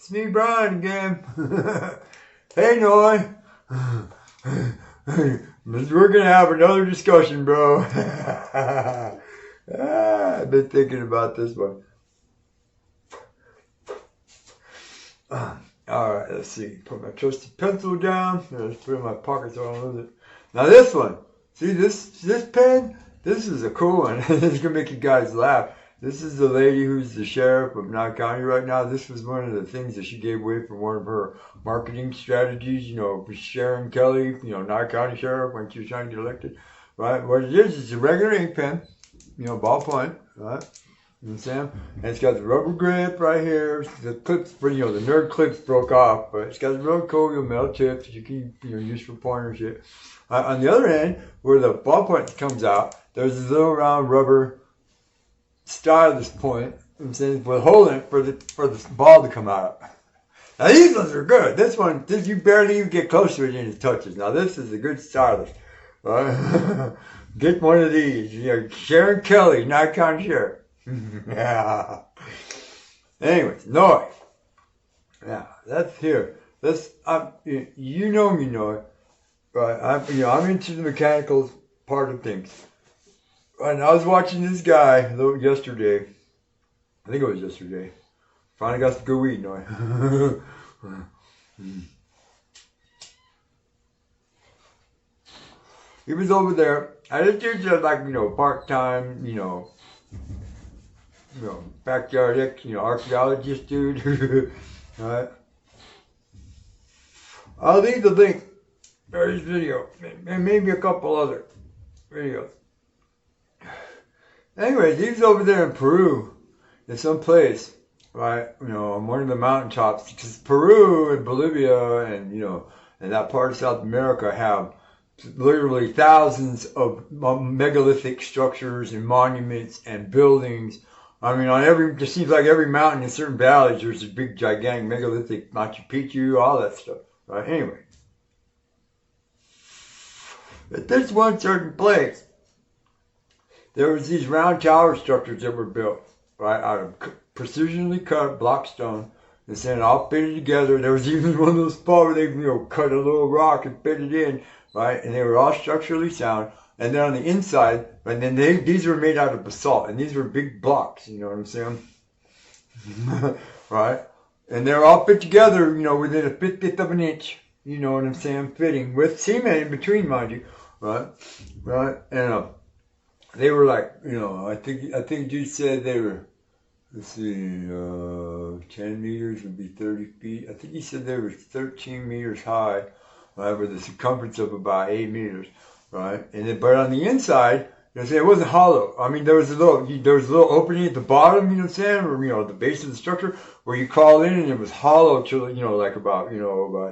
It's me, Brian, again. Hey, Noy. We're going to have another discussion, bro. I've been thinking about this one. Alright, let's see. Put my trusty pencil down. Let's put it in my pocket so I don't lose it. Now this one. See this pen? This is a cool one. It's going to make you guys laugh. This is the lady who's the sheriff of Knott County right now. This was one of the things that she gave away from one of her marketing strategies, Sharon Kelly, Knott County Sheriff when she was trying to get elected, right? What it is a regular ink pen, ballpoint, right? You know what I'm saying? And it's got the rubber grip right here. The clips, the nerd clips broke off, but it's got the real cool metal tips that you can use for pointer shit. On the other end, where the ballpoint comes out, there's a little round rubber stylus point, with holding it for the ball to come out. Now these ones are good. This one, you barely even get close to it and it touches. Now this is a good stylus. Right? Get one of these. Sharon Kelly, Knott County Sheriff. Yeah. Anyways, Noy. Yeah, that's here. You know me, Noy. Right? I'm into the mechanical part of things. And I was watching this guy yesterday. I think it was yesterday. Finally got some good weed, Noy. He was over there. I just did part-time, backyard, archaeologist dude. Alright. I'll leave the link for his video. And maybe a couple other videos. Anyways, he was over there in Peru, in some place, right? On one of the mountaintops, because Peru and Bolivia and and that part of South America have literally thousands of megalithic structures and monuments and buildings. I mean, it seems like every mountain in certain valleys, there's a big, gigantic megalithic Machu Picchu, all that stuff, right? Anyway, at this one certain place, there was these round tower structures that were built, right, out of precisionally cut block stone, and then all fitted together. There was even one of those spots where they, cut a little rock and fit it in, right, and they were all structurally sound. And then on the inside, and then these were made out of basalt, and these were big blocks, you know what I'm saying? Right? And they're all fit together, within a 50th of an inch, you know what I'm saying, fitting, with cement in between, mind you, right? Right? And, they were like, I think you said they were, let's see, 10 meters would be 30 feet. I think he said they were 13 meters high, right, with a circumference of about 8 meters, right? And then, but on the inside, it wasn't hollow. I mean, there was a little opening at the bottom, you know what I'm saying, or, the base of the structure, where you crawl in and it was hollow to, like about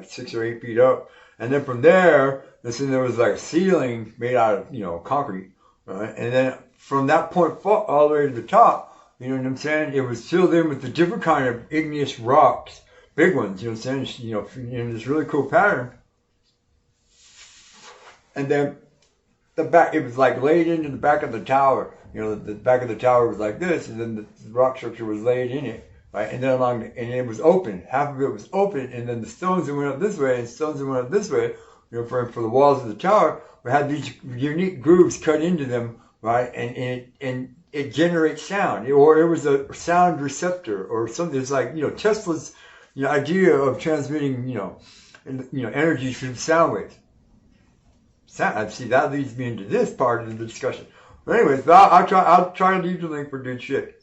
6 or 8 feet up. And then from there, there was like a ceiling made out of, concrete. Right? And then from that point all the way to the top, you know what I'm saying, it was filled in with the different kind of igneous rocks, big ones, you know what I'm saying, in this really cool pattern. And then the back, it was like laid into the back of the tower. The back of the tower was like this, and then the rock structure was laid in it, right? And then and it was open. Half of it was open, and then the stones that went up this way and stones that went up this way, for the walls of the tower, had these unique grooves cut into them, right? And it generates sound, or it was a sound receptor, or something. It's like Tesla's idea of transmitting energy through sound waves. See, that leads me into this part of the discussion. But anyways, I'll try to leave the link for good shit.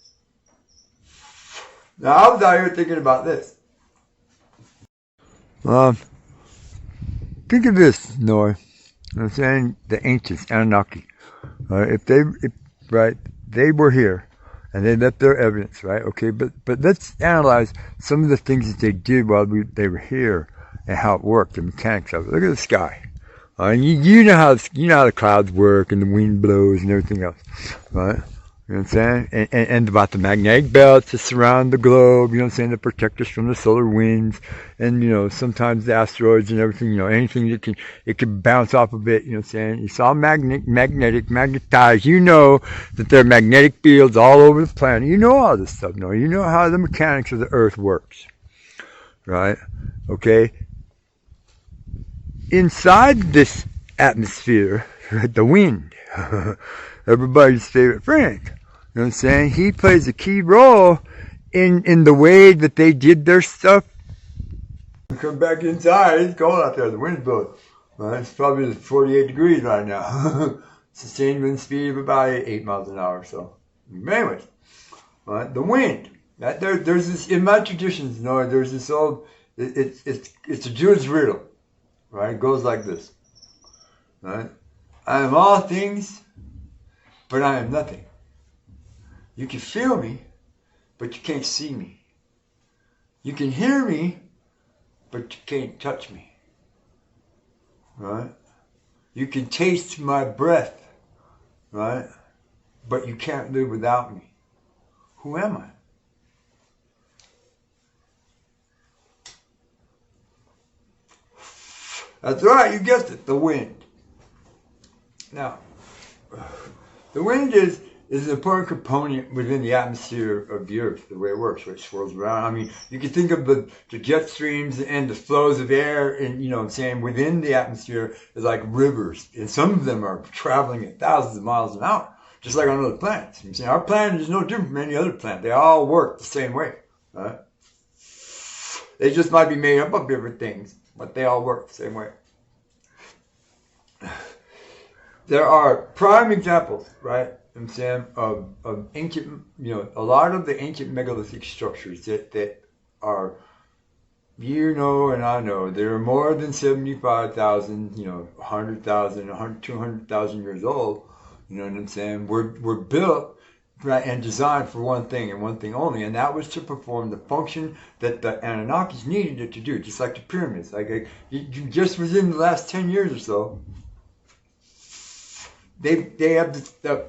Now I was out here thinking about this. Think of this, Noy. I'm saying the ancients, Anunnaki. If they were here, and they left their evidence, right? Okay, but let's analyze some of the things that they did while they were here, and how it worked, the mechanics of it. Look at the sky. You know how the clouds work, and the wind blows, and everything else, right? You know what I'm saying? And about the magnetic belts that surround the globe, you know what I'm saying, that protect us from the solar winds, and, sometimes the asteroids and everything, anything that can bounce off of it, you know what I'm saying? It's all magnetized. You know that there are magnetic fields all over the planet. You know all this stuff, no? You know how the mechanics of the earth works. right? Okay. Inside this atmosphere, right, the wind, everybody's favorite friend, you know what I'm saying? He plays a key role in the way that they did their stuff. Come back inside, it's cold out there, the wind's blowing. Right? It's probably 48 degrees right now. Sustained wind speed of about 8 miles an hour. So, anyways, right? The wind. There's this in my traditions. There's this old. It's a Jewish riddle, right? It goes like this, right? I am all things, but I am nothing. You can feel me, but you can't see me. You can hear me, but you can't touch me. Right? You can taste my breath, right? But you can't live without me. Who am I? That's right, you guessed it, the wind. Now, the wind is an important component within the atmosphere of the earth, the way it works, where it swirls around. I mean, you can think of the jet streams and the flows of air, and you know what I'm saying, within the atmosphere is like rivers, and some of them are traveling at thousands of miles an hour, just like on other planets. You know what I'm saying? Our planet is no different from any other planet. They all work the same way, right? They just might be made up of different things, but they all work the same way. There are prime examples, right? I'm saying of ancient, a lot of the ancient megalithic structures that are, and I know, they're more than 75,000, 100,000, 200,000 years old. You know what I'm saying? Were built, right, and designed for one thing and one thing only, and that was to perform the function that the Anunnakis needed it to do, just like the pyramids. Like just within the last 10 years or so, they have the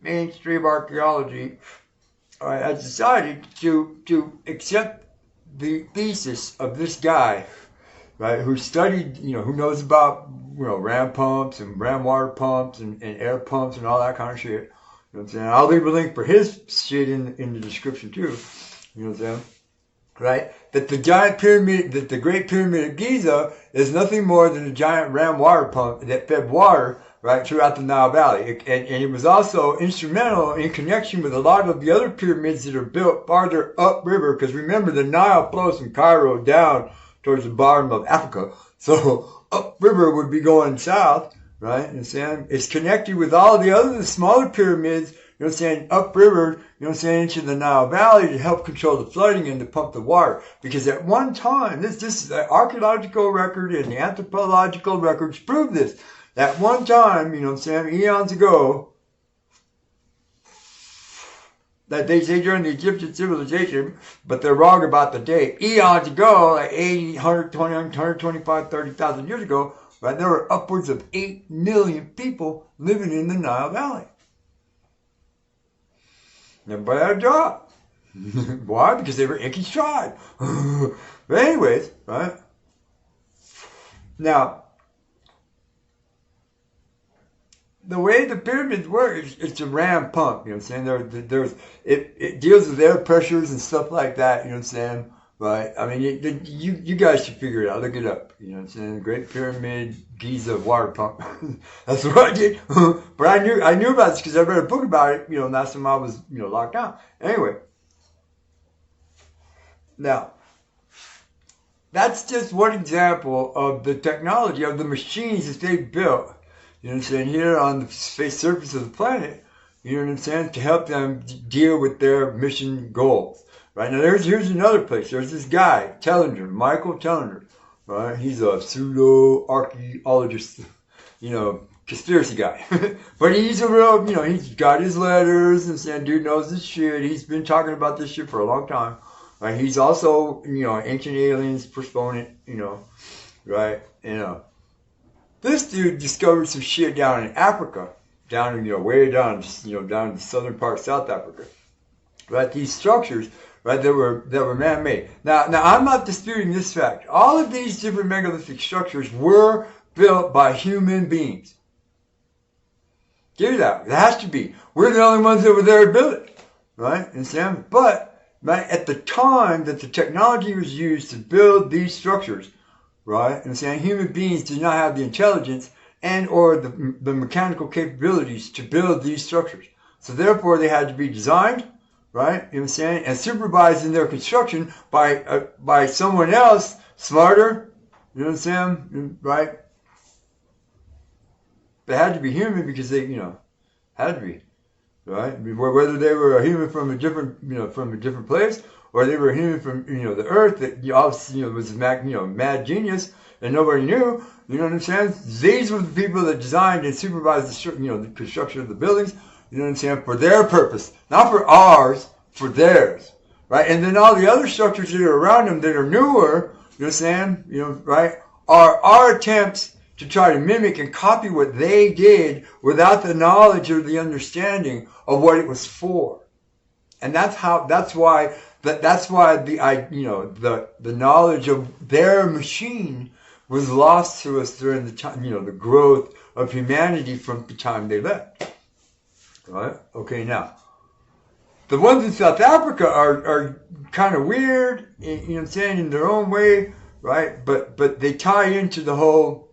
mainstream archaeology has decided to accept the thesis of this guy, right, who studied, who knows about, ram pumps and ram water pumps and air pumps and all that kind of shit. You know what I'm saying? I'll leave a link for his shit in the description too. You know what I'm saying? Right? That the giant pyramid, that the Great Pyramid of Giza is nothing more than a giant ram water pump that fed water, right, throughout the Nile Valley. And it was also instrumental in connection with a lot of the other pyramids that are built farther upriver, because remember, the Nile flows from Cairo down towards the bottom of Africa. So upriver would be going south, right? And saying it's connected with all the other smaller pyramids, upriver, into the Nile Valley to help control the flooding and to pump the water. Because at one time, this is the archaeological record and the anthropological records prove this. At one time, eons ago, that they say during the Egyptian civilization, but they're wrong about the date. Eons ago, like 80, 120, 125, 30,000 years ago, right, there were upwards of 8 million people living in the Nile Valley. Everybody had a job. Why? Because they were Inky's tribe. But anyways, right? Now, the way the pyramids work is it's a ram pump, it deals with air pressures and stuff like that, you know what I'm saying? Right? I mean, you guys should figure it out. Look it up. You know what I'm saying? Great Pyramid, Giza water pump. That's what I did. But I knew about this because I read a book about it, last time I was, locked down. Anyway. Now, that's just one example of the technology of the machines that they built. You know what I'm saying? Here on the face surface of the planet, you know what I'm saying? To help them deal with their mission goals. Right? Now, here's another place. There's this guy, Michael Tellinger. Right? He's a pseudo-archaeologist, conspiracy guy. But he's a real, he's got his letters and saying, dude knows this shit. He's been talking about this shit for a long time. Right? He's also, ancient aliens proponent, right? This dude discovered some shit down in Africa, way down, down in the southern part of South Africa. Right, these structures, right, that were man-made. Now I'm not disputing this fact. All of these different megalithic structures were built by human beings. Give it out. It has to be. We're the only ones that were there to build it, right? And Sam, but right, at the time that the technology was used to build these structures, right, and saying human beings did not have the intelligence and or the mechanical capabilities to build these structures. So therefore they had to be designed, right, you know what I'm saying, and supervised in their construction by someone else smarter, you know what I'm saying, right? They had to be human because they, had to be, right? Whether they were a human from a different place, or they were a human from, the earth that obviously, was mad genius and nobody knew, you know what I'm saying? These were the people that designed and supervised the construction of the buildings, you know what I'm saying, for their purpose, not for ours, for theirs, right? And then all the other structures that are around them that are newer, you know what I'm saying, right, are our attempts to try to mimic and copy what they did without the knowledge or the understanding of what it was for. And that's why the knowledge of their machine was lost to us during the time, the growth of humanity from the time they left. Right? Okay, now, the ones in South Africa are kind of weird, you know what I'm saying, in their own way, right? But they tie into the whole,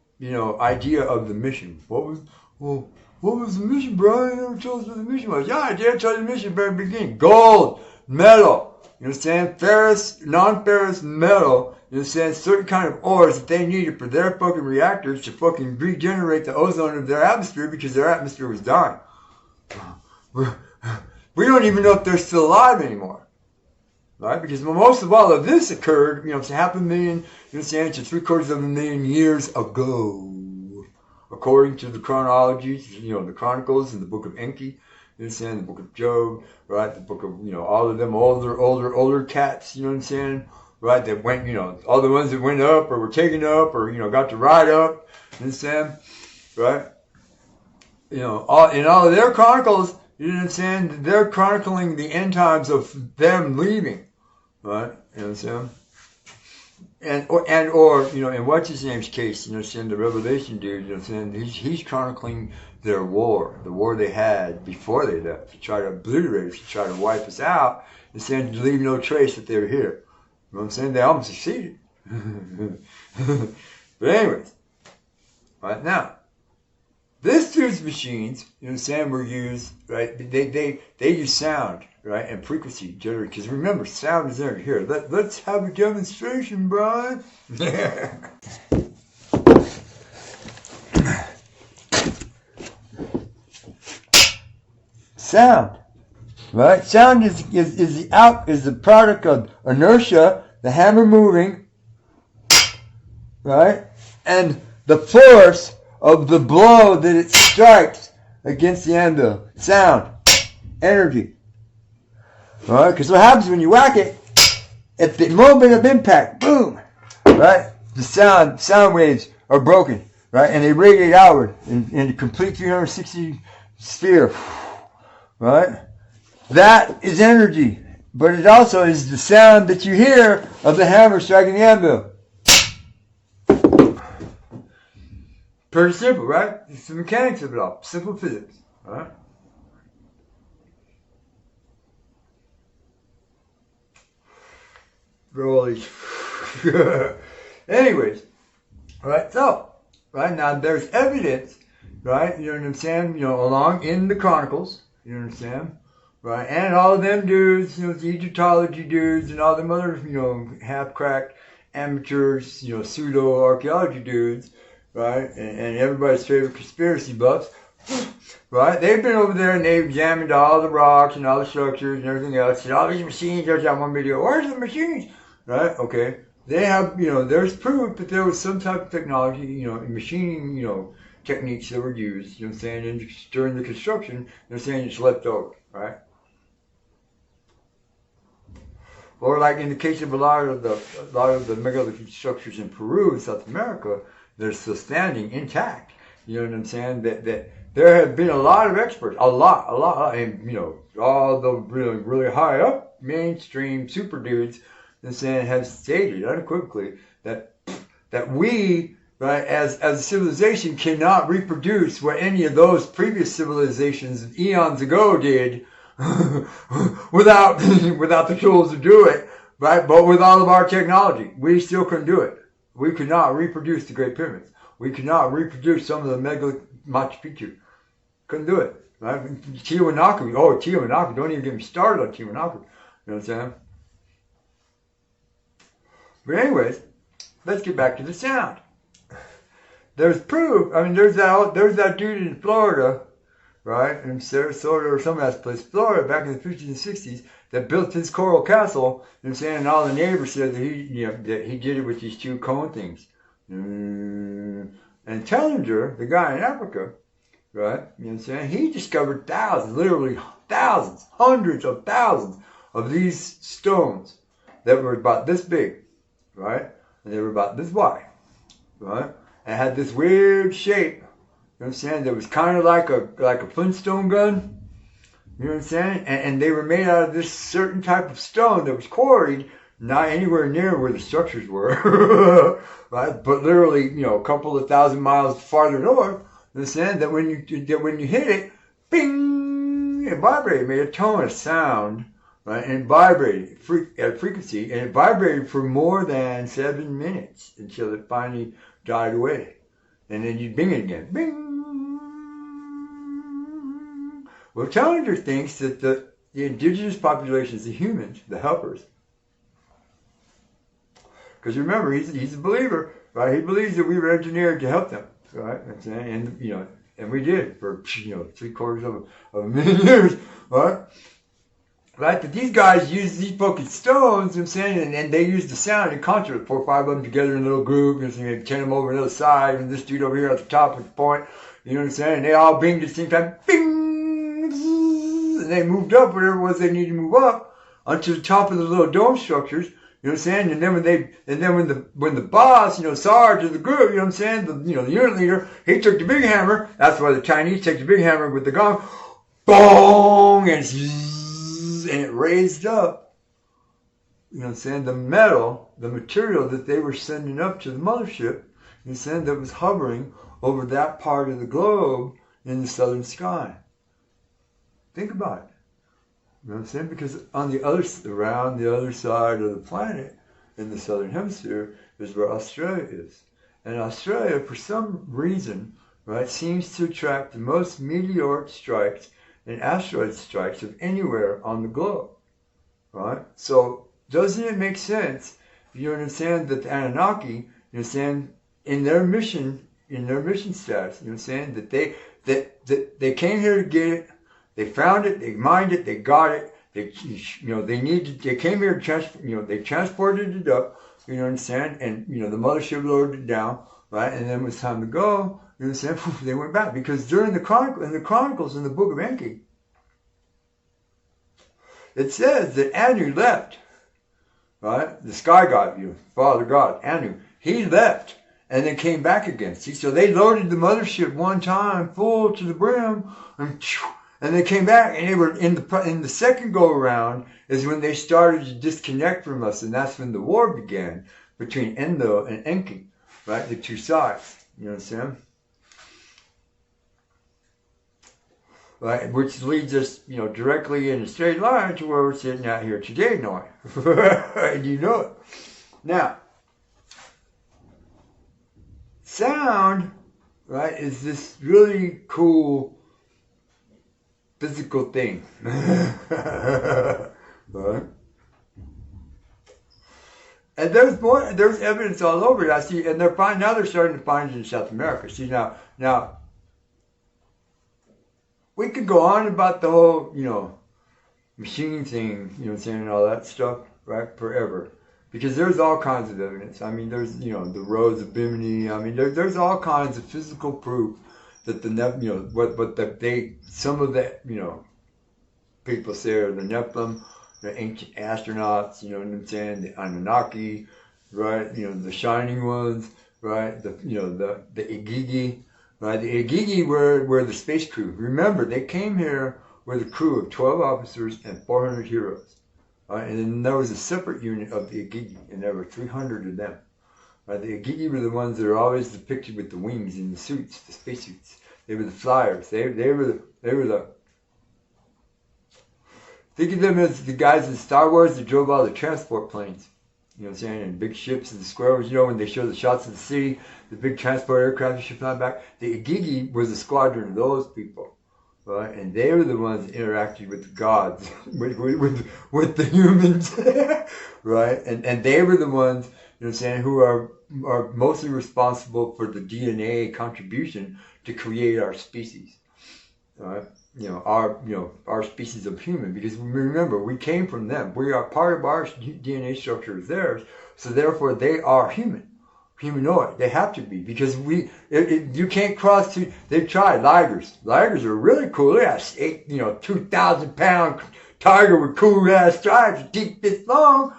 idea of the mission. What was the mission, Brian? You never told us what the mission was. Yeah, I did tell you the mission at the very beginning. Gold, metal, you know what I'm saying? Ferrous, non-ferrous metal, you know what I'm saying? Certain kind of ores that they needed for their fucking reactors to fucking regenerate the ozone of their atmosphere because their atmosphere was dying. We don't even know if they're still alive anymore. Right? Because most of all of this occurred, it's half a million, to 750,000 years ago. According to the chronologies, the Chronicles and the book of Enki, the book of Job, right? The book of, all of them older cats, right? That went, all the ones that went up or were taken up or, got to ride up, right? In all of their chronicles, they're chronicling the end times of them leaving. Right? You know what I'm saying? In what's his name's case, the Revelation dude, he's chronicling their war, the war they had before they left, to try to obliterate us, to try to wipe us out, and saying to leave no trace that they were here. You know what I'm saying? They almost succeeded. But anyways, right now, this dude's machines, were used, right? They use sound, right, and frequency generated. Because remember, sound is there. Here, let's have a demonstration, Brian. Sound, right? Sound is the product of inertia, the hammer moving, right, and the force of the blow that it strikes against the anvil. Sound, energy. Alright, because what happens when you whack it, at the moment of impact, boom, right, the sound waves are broken, right, and they radiate outward in a complete 360 sphere, right? That is energy, but it also is the sound that you hear of the hammer striking the anvil. Pretty simple, right? It's the mechanics of it all. Simple physics, right? Rollies. Anyways, right? So, right now there's evidence, right? You know what I'm saying? Along in the Chronicles, you understand? Right? And all of them dudes, the Egyptology dudes and all them other, half-cracked amateurs, pseudo-archaeology dudes, right, and everybody's favorite conspiracy buffs, right, they've been over there and they've examined all the rocks and all the structures and everything else, and all these machines. There's that one video, where's the machines, right? Okay, they have, there's proof that there was some type of technology, machining, techniques that were used, during the construction. They're saying it's left over, right? Or like in the case of a lot of the megalithic structures in Peru and South America, they're still standing intact. You know what I'm saying? That there have been a lot of experts, a lot, and all the really high up mainstream super dudes, have stated unequivocally that we, right, as a civilization cannot reproduce what any of those previous civilizations eons ago did. without the tools to do it, right? But with all of our technology, we still couldn't do it. We could not reproduce the Great Pyramids. We could not reproduce some of the mega Machu Picchu. Couldn't do it. Right? Tiwanaku. Don't even get me started on Tiwanaku. You know what I'm saying? But anyways, let's get back to the sound. There's proof. I mean, there's that dude in Florida, right, in Sarasota or some of that place, Florida, back in the 50s and 60s, that built his coral castle. You know what I'm saying? And all the neighbors said that he did it with these two cone things. And Tellinger, the guy in Africa, right, you know what I'm saying? He discovered thousands, literally thousands, hundreds of thousands of these stones that were about this big, right? And they were about this wide, right? And had this weird shape, you know what I'm saying, that was kind of like a Flintstone gun, you know what I'm saying? And they were made out of this certain type of stone that was quarried not anywhere near where the structures were, right? But literally, you know, a couple of thousand miles farther north, you know what I'm saying, that when you hit it, bing, it vibrated, made a tone, a sound, right? And it vibrated at frequency, and it vibrated for more than 7 minutes until it finally died away. And then you bing it again. Bing! Well, Challenger thinks that the indigenous populations, the humans, the helpers, because remember, he's a believer, right? He believes that we were engineered to help them, right? And you know, and we did for 3/4 of a million years, right? Right, but these guys use these fucking stones, you know what I'm saying, and they use the sound in concert, 4 or 5 of them together in a little group, you know, so maybe 10 of them over on the other side, and this dude over here at the top with the point, you know what I'm saying, and they all binged at the same time, bing, and they moved up whatever it was they needed to move up, onto the top of the little dome structures, you know what I'm saying, and then when the boss, you know, Sarge of the group, you know what I'm saying, the unit leader, he took the big hammer, that's why the Chinese take the big hammer with the gong, bong, and it raised up, you know what I'm saying, the material that they were sending up to the mothership, you know what I'm saying, that was hovering over that part of the globe in the southern sky. Think about it. You know what I'm saying? Because around the other side of the planet, in the southern hemisphere, is where Australia is. And Australia, for some reason, right, seems to attract the most meteoric strikes and asteroid strikes of anywhere on the globe, right? So doesn't it make sense, you understand, that the Anunnaki, you understand, in their mission status, you know what I'm saying, that they came here to get it, they found it, they mined it, they got it, they came here to they transported it up, you know what I'm saying, and the mothership loaded it down, right, and then it was time to go. You know what I'm saying? They went back because during the Chronicles in the Book of Enki, it says that Anu left, right? The sky god, Father God, Anu, he left and then came back again. See, so they loaded the mothership one time full to the brim, and they came back, and they were in the second go around is when they started to disconnect from us, and that's when the war began between Endo and Enki, right? The two sides. You know what I'm saying? Right, which leads us, directly in a straight line to where we're sitting out here today, Noel. And you know it. Now, sound, right, is this really cool physical thing. Right? And there's evidence all over it. I see, and now they're starting to find it in South America. See, now, we could go on about the whole, machine thing, what I'm saying, and all that stuff, right, forever. Because there's all kinds of evidence. I mean, there's, the roads of Bimini. I mean, there's all kinds of physical proof that some of the, people say are the Nephilim, the ancient astronauts, you know what I'm saying, the Anunnaki, right, the shining ones, right, the Igigi. Right, the Igigi were the space crew. Remember, they came here with a crew of 12 officers and 400 heroes. Right? And then there was a separate unit of the Igigi, and there were 300 of them. Right? The Igigi were the ones that are always depicted with the wings and the suits, the spacesuits. They were the flyers. They were the Think of them as the guys in Star Wars that drove all the transport planes. You know what I'm saying? And big ships and the squares, you know, when they show the shots of the city, the big transport aircraft and shit flying back. The Igigi was a squadron of those people. Right? And they were the ones that interacted with the gods, with the humans. Right? And they were the ones, you know what I'm saying, who are mostly responsible for the DNA contribution to create our species. Right? Our species of human, because remember, we came from them. We are part of our DNA structure is theirs, so therefore they are humanoid. They have to be, because you can't cross two. They've tried ligers. Ligers are really cool. They have 2,000-pound tiger with cool ass stripes, deep this long,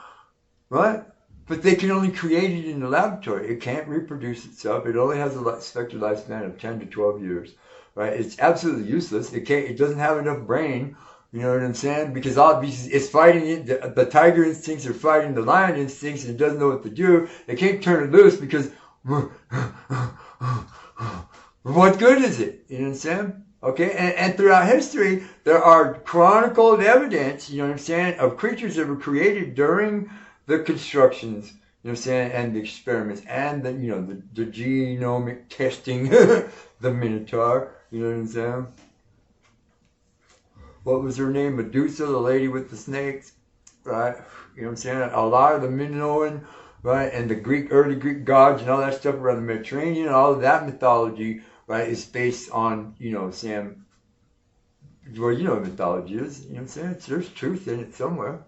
right? But they can only create it in the laboratory. It can't reproduce itself. It only has a expected lifespan of 10 to 12 years. Right? It's absolutely useless. It doesn't have enough brain. You know what I'm saying? Because obviously it's fighting it. The tiger instincts are fighting the lion instincts, and it doesn't know what to do. It can't turn it loose because what good is it? You know what I'm saying? Okay, and throughout history, there are chronicled evidence, you know what I'm saying, of creatures that were created during the constructions, you know what I'm saying, and the experiments, and the genomic testing, the Minotaur. You know what I'm saying? What was her name? Medusa, the lady with the snakes, right? You know what I'm saying? A lot of the Minoan, right, and the early Greek gods and all that stuff around the Mediterranean, all of that mythology, right, is based on, you know, Sam. Well, you know what mythology is. You know what I'm saying? There's truth in it somewhere.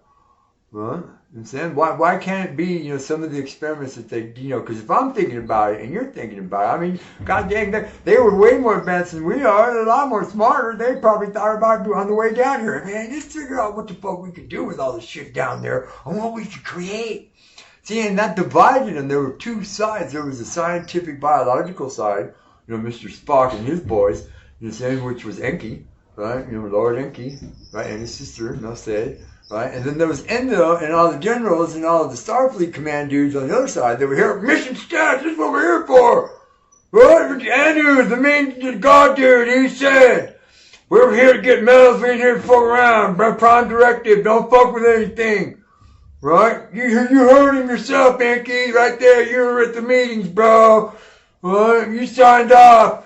Right? You know what I'm saying? Why can't it be, you know, some of the experiments that they, you know, because if I'm thinking about it and you're thinking about it, I mean, god dang, they were way more advanced than we are. They're a lot more smarter. They probably thought about it on the way down here. Man, just figure out what the fuck we could do with all this shit down there and what we should create. See, and that divided them. There were two sides. There was a scientific, biological side, you know, Mr. Spock and his boys, you know what I'm saying, which was Enki, right? You know, Lord Enki, right? And his sister, enough said. Right? And then there was Endo and all the generals and all of the Starfleet command dudes on the other side. They were here, mission stats, this is what we're here for. Right? Anu, the main god dude, he said, we're here to get medals, we ain't here to fuck around. Prime directive, don't fuck with anything. Right? You heard him yourself, Enki, right there. You were at the meetings, bro. Right? You signed off.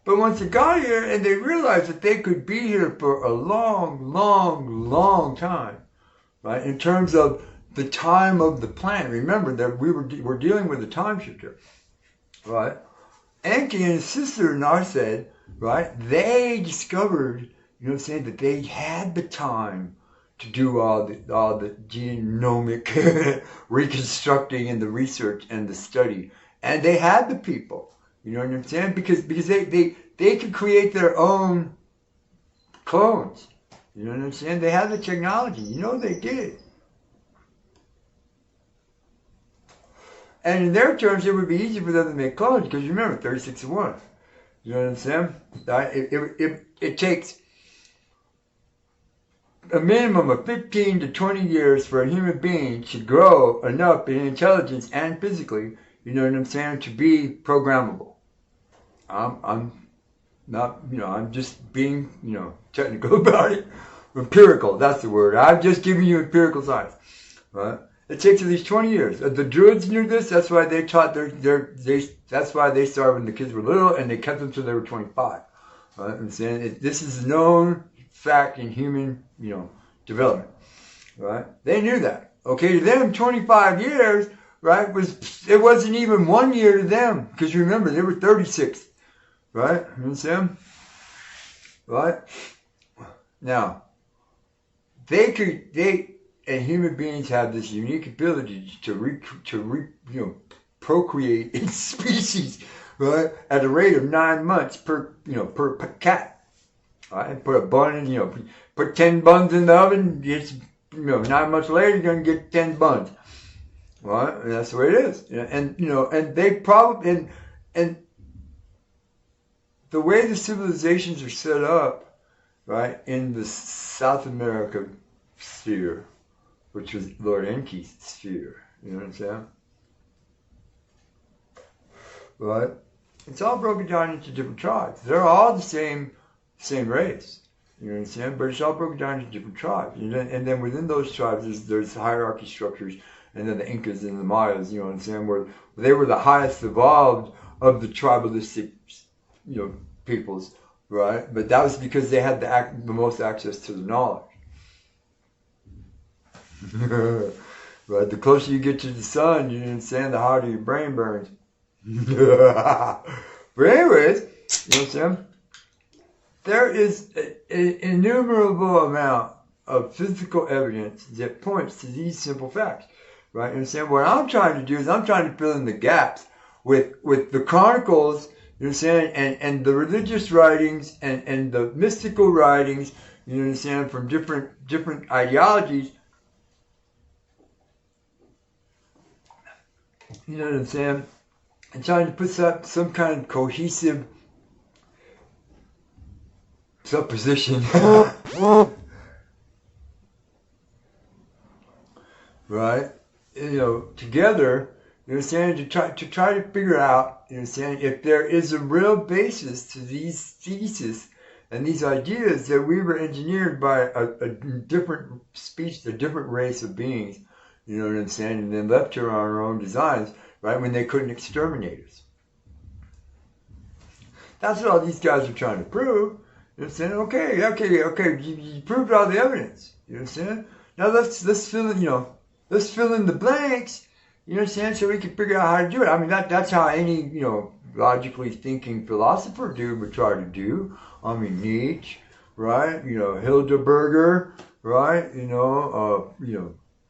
But once they got here and they realized that they could be here for a long, long, long time, right? In terms of the time of the planet. Remember that we're dealing with a time shifter, right? Enki and his sister Narset, right? They discovered, you know what I'm saying, that they had the time to do all the genomic reconstructing and the research and the study, and they had the people. You know what I'm saying? Because they could create their own clones. You know what I'm saying? They have the technology. You know they did. And in their terms, it would be easy for them to make clones because remember, 36 to 1. You know what I'm saying? It takes a minimum of 15 to 20 years for a human being to grow enough in intelligence and physically, you know what I'm saying, to be programmable. I'm not, you know, I'm just being, you know, technical about it. Empirical, that's the word. I'm just giving you empirical science, right? It takes at least 20 years. The Druids knew this. That's why they taught that's why they started when the kids were little, and they kept them till they were 25. Right? I'm saying this is a known fact in human, you know, development, right? They knew that. Okay, to them, 25 years, right, it wasn't even 1 year to them, because remember they were 36. Right? You understand? Right? Now, and human beings have this unique ability to procreate its species, right? At a rate of 9 months per cat. Right? And put a bun in, put 10 buns in the oven, it's, 9 months later you're going to get 10 buns. Right? And that's the way it is. And, and they probably, and the way the civilizations are set up, right, in the South America sphere, which was Lord Enki's sphere, you know what I'm saying? Right? It's all broken down into different tribes. They're all the same race. You know what I'm saying? But it's all broken down into different tribes. And then within those tribes, there's hierarchy structures. And then the Incas and the Mayas, you know what I'm saying, where they were the highest evolved of the tribalistic, peoples, right? But that was because they had the most access to the knowledge. Right? The closer you get to the sun, you know what I'm saying, the harder your brain burns. But anyways, you know what I'm saying? There is an innumerable amount of physical evidence that points to these simple facts. Right? You know what I'm saying? What I'm trying to do is I'm trying to fill in the gaps with the chronicles, you know what I'm saying, and the religious writings and the mystical writings, you know what I'm saying, from different ideologies. You know what I'm saying? And trying to put some kind of cohesive supposition. Right? Together, you know what I'm saying, to try to figure out, you know what I'm saying, if there is a real basis to these theses and these ideas that we were engineered by a different species, a different race of beings, you know what I'm saying, and then left to our own designs, right, when they couldn't exterminate us. That's what all these guys are trying to prove. You know what I'm saying? Okay, you proved all the evidence. You know what I'm saying? Now let's fill in, let's fill in the blanks, you know what I'm saying, so we can figure out how to do it. I mean, that's how any, logically thinking philosopher would try to do. I mean, Nietzsche, right? Hildeberger, right?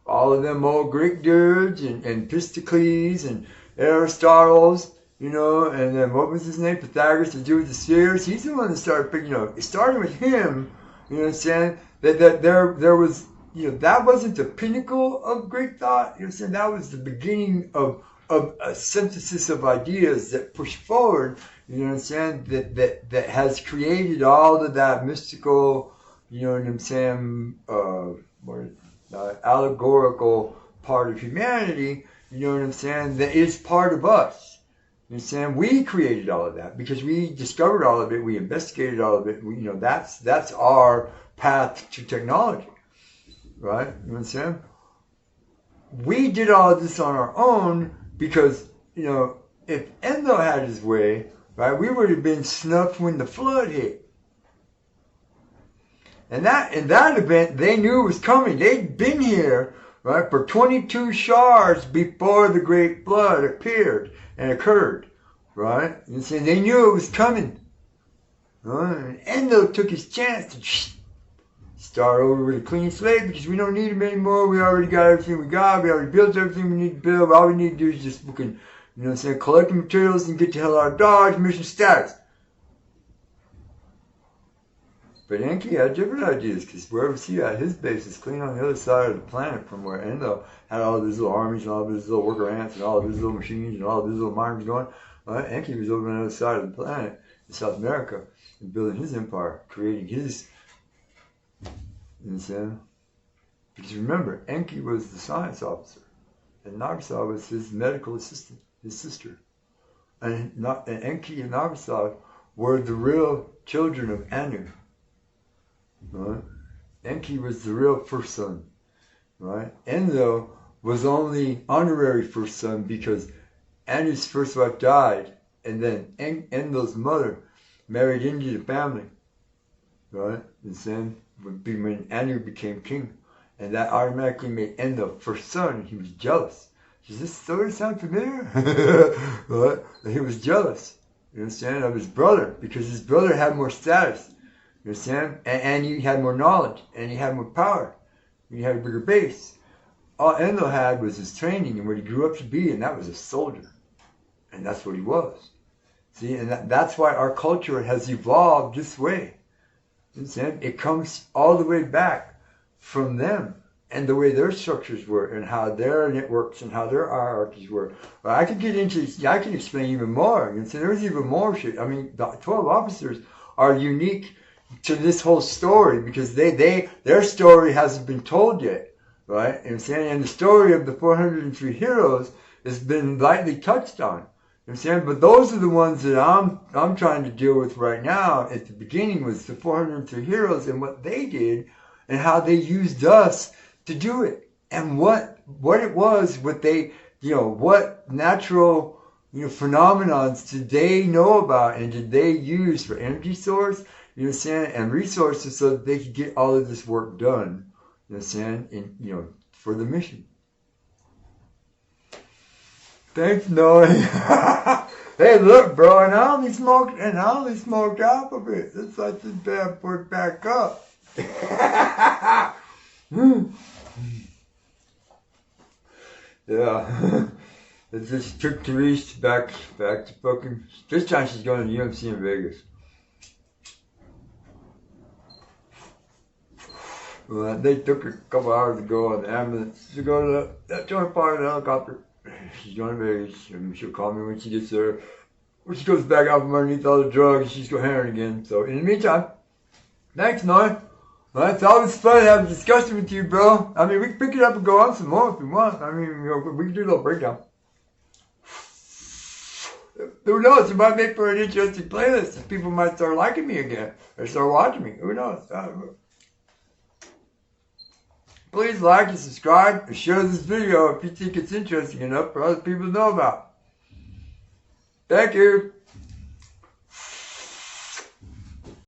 All of them old Greek dudes and Empedocles and Aristotle's, and then what was his name? Pythagoras, the dude with the spheres. He's the one that started, starting with him, you know what I'm saying, that there was, that wasn't the pinnacle of Greek thought. You know what I'm saying? That was the beginning of a synthesis of ideas that pushed forward, you know what I'm saying, that has created all of that mystical, you know what I'm saying, allegorical part of humanity, you know what I'm saying, that is part of us. You know what I'm saying? We created all of that because we discovered all of it, we investigated all of it. That's our path to technology. Right? You know what I'm saying? We did all of this on our own because, if Endo had his way, right, we would have been snuffed when the flood hit. And in that event, they knew it was coming. They'd been here, right, for 22 showers before the great flood appeared and occurred. Right? You know what I'm saying? They knew it was coming. Right? And Endo took his chance to start over with a clean slate because we don't need them anymore. We already got everything we got. We already built everything we need to build. All we need to do is just fucking, you know what I'm saying, collect the materials and get the hell out of Dodge. Mission status. But Enki had different ideas because wherever he had his base is clean on the other side of the planet from where Endo had all of his little armies and all of his little worker ants and all of his little machines and all of his little miners going. Enki was over on the other side of the planet in South America and building his empire, creating his. You understand? Because remember, Enki was the science officer, and Nagasov was his medical assistant, his sister. And Enki and Nagasov were the real children of Anu. Right? Enki was the real first son. Right? Endo was only honorary first son because Anu's first wife died, and then Endo's mother married into the family. Right? And then when Anu became king, and that automatically made Endo first son, and he was jealous. Does this story sound familiar? Right? And he was jealous, you understand, of his brother, because his brother had more status, you understand, and he had more knowledge, and he had more power, and he had a bigger base. All Endo had was his training and what he grew up to be, and that was a soldier, and that's what he was. See, and that's why our culture has evolved this way. It comes all the way back from them and the way their structures were and how their networks and how their hierarchies were. But I can explain even more. There's even more shit. I mean, the 12 officers are unique to this whole story because their story hasn't been told yet, right? And the story of the 403 heroes has been lightly touched on. You know what I'm saying? But those are the ones that I'm trying to deal with right now. At the beginning was the 403 heroes and what they did and how they used us to do it. And what it was, what they, what natural, phenomenons did they know about and did they use for energy source, you know what I'm saying, and resources so that they could get all of this work done, you know what I'm saying, and, for the mission. Thanks, Noel. Hey, look, bro, and I only smoked half of it. It's like this bad boy back up. Yeah. It just took TREASA back to fucking. This time she's going to UMC in Vegas. Well, they took her a couple hours ago on the ambulance to go to that joint part of the helicopter. She's going to Vegas, and she'll call me when she gets there. When she goes back out from underneath all the drugs, she's going hammer again. So, in the meantime, thanks, Noy. Well, it's always fun to have a discussion with you, bro. I mean, we can pick it up and go on some more if we want. I mean, we can do a little breakdown. Who knows? It might make for an interesting playlist. And people might start liking me again or start watching me. Who knows? Please like and subscribe and share this video if you think it's interesting enough for other people to know about. Thank you.